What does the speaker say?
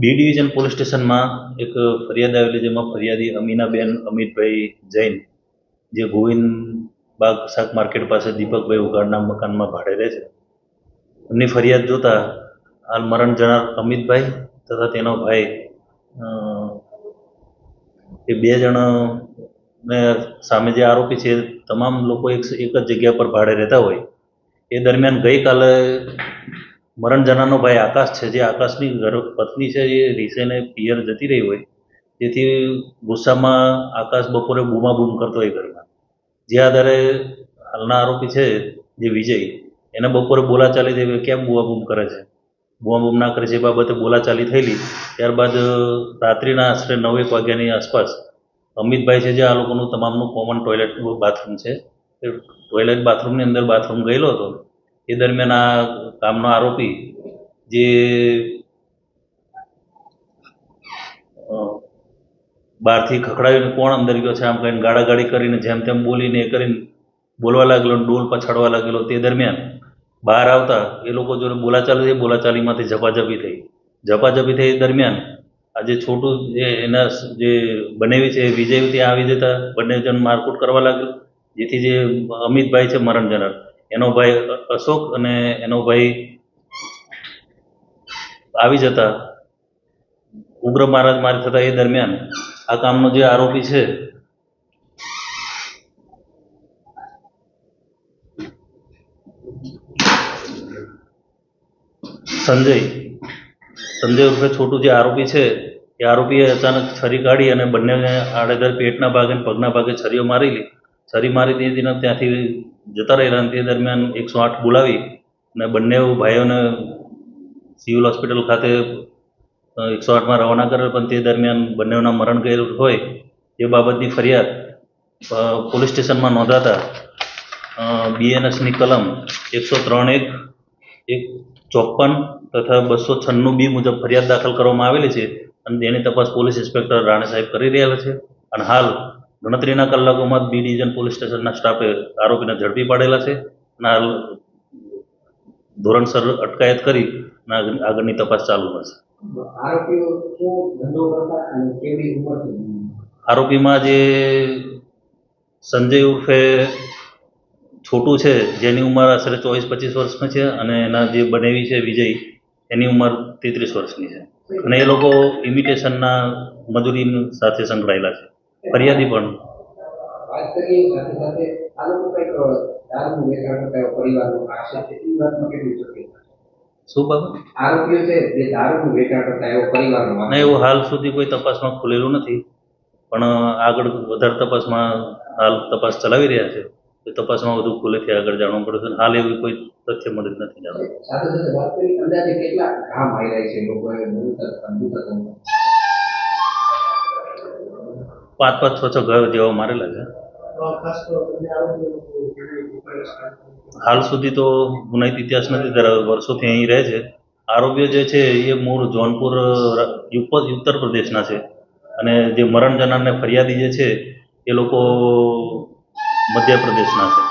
B division police સ્ટેશનમાં એક ફરિયાદ આવેલી, જેમાં ફરિયાદી અમીનાબેન અમિતભાઈ જૈન, જે ગોવિંદ બાગ શાક માર્કેટ પાસે દીપકભાઈ ઉગાડના મકાનમાં ભાડે રહે છે. એમની ફરિયાદ જોતા હાલ મરણ જનાર અમિતભાઈ તથા તેનો ભાઈ એ બે જણને સામે જે આરોપી છે તમામ લોકો એક જ જગ્યા પર ભાડે રહેતા હોય. એ દરમિયાન ગઈકાલે મરણ જનારનો ભાઈ આકાશ છે, જે આકાશની પત્ની છે, એ રીસેને પિયર જતી રહી હોય, જેથી ગુસ્સામાં આકાશ બપોરે બૂમાબૂમ કરતો હોય ઘરમાં. જે આધારે હાલના આરોપી છે જે વિજય, એને બપોરે બોલાચાલી થઈ, કેમ બૂમાબૂમ કરે છે, બૂમાબૂમ ના કરે છે, એ બાબતે બોલાચાલી થયેલી. ત્યારબાદ રાત્રિના આશરે 9 વાગ્યાની આસપાસ અમિતભાઈ છે, જે આ લોકોનું તમામનું કોમન ટોયલેટ બાથરૂમ છે, એ ટોયલેટ બાથરૂમની અંદર બાથરૂમ ગયેલો હતો. એ દરમિયાન આ કામનો આરોપી જે બહારથી ખખડાવીને કોણ અંદર ગયો છે આમ કહીને ગાળાગાળી કરીને જેમ તેમ બોલીને એ કરીને બોલવા લાગેલો, ડોલ પછાડવા લાગેલો. તે દરમિયાન બહાર આવતા એ લોકો જોડે બોલાચાલી થઈ, બોલાચાલીમાંથી ઝપાઝપી થઈ. દરમિયાન આ જે છોટું જે એના જે બનેવી છે વિજય, ત્યાં આવી જતા બંને જણ મારકૂટ કરવા લાગ્યું, જેથી જે અમિતભાઈ છે મરણ જનાર, એનો ભાઈ અશોક અને એનો ભાઈ આવી જતા ઉગ્ર મારામારી થતા. એ દરમિયાન આ કામનો જે આરોપી છે સંજય ઉર્ફે છોટું, જે આરોપી છે એ આરોપીએ અચાનક છરી કાઢી અને બંનેને આડેધડ પેટના ભાગે અને પગના ભાગે છરી મારી દીધી. ત્યાંથી જતા રહેલા. તે દરમિયાન 108 બોલાવી અને બંને ભાઈઓને સિવિલ હોસ્પિટલ ખાતે 108માં રવાના કરેલ. પણ તે દરમિયાન બંનેના મરણ ગયેલું હોય એ બાબતની ફરિયાદ પોલીસ સ્ટેશનમાં નોંધાતા BNSની કલમ 103(1) 54 તથા 296B મુજબ ફરિયાદ દાખલ કરવામાં આવેલી છે અને તેની તપાસ પોલીસ ઇન્સ્પેક્ટર રાણે સાહેબ કરી રહ્યા છે. અને હાલ ગણતરીના કલાકોમાં બી ડિવિઝન પોલીસ સ્ટેશનના સ્ટાફે આરોપીને ઝડપી પાડેલા છે અને હાલ ધોરણસર અટકાયત કરી આગળની તપાસ ચાલુ છે. આરોપીમાં જે સંજય ઉર્ફે છોટું છે, જેની ઉંમર આશરે 24-25 વર્ષની છે, અને એના જે બનેવી છે વિજય, એની ઉંમર 33 વર્ષની છે. અને એ લોકો ઇમિટેશનના મજૂરી સાથે સંકળાયેલા છે. ફરિયાદી પણ શું બાબત એવું હાલ સુધી કોઈ તપાસમાં ખુલેલું નથી, પણ આગળ વધારે તપાસમાં હાલ તપાસ ચલાવી રહ્યા છે. તપાસમાં વધુ ખુલેથી આગળ જાણવું પડશે. હાલ એવી કોઈ તથ્ય મળી નથી જાણવું. 5-6 ઘર જેવા મારેલા છે. હાલ સુધી તો ગુનાહિત ઇતિહાસ નથી ધરાવે, વર્ષોથી અહીં રહે છે. આરોપીઓ જે છે એ મૂળ જોનપુર ઉત્તર પ્રદેશના છે, અને જે મરણ જનારને ફરિયાદી જે છે એ લોકો મધ્યપ્રદેશના છે.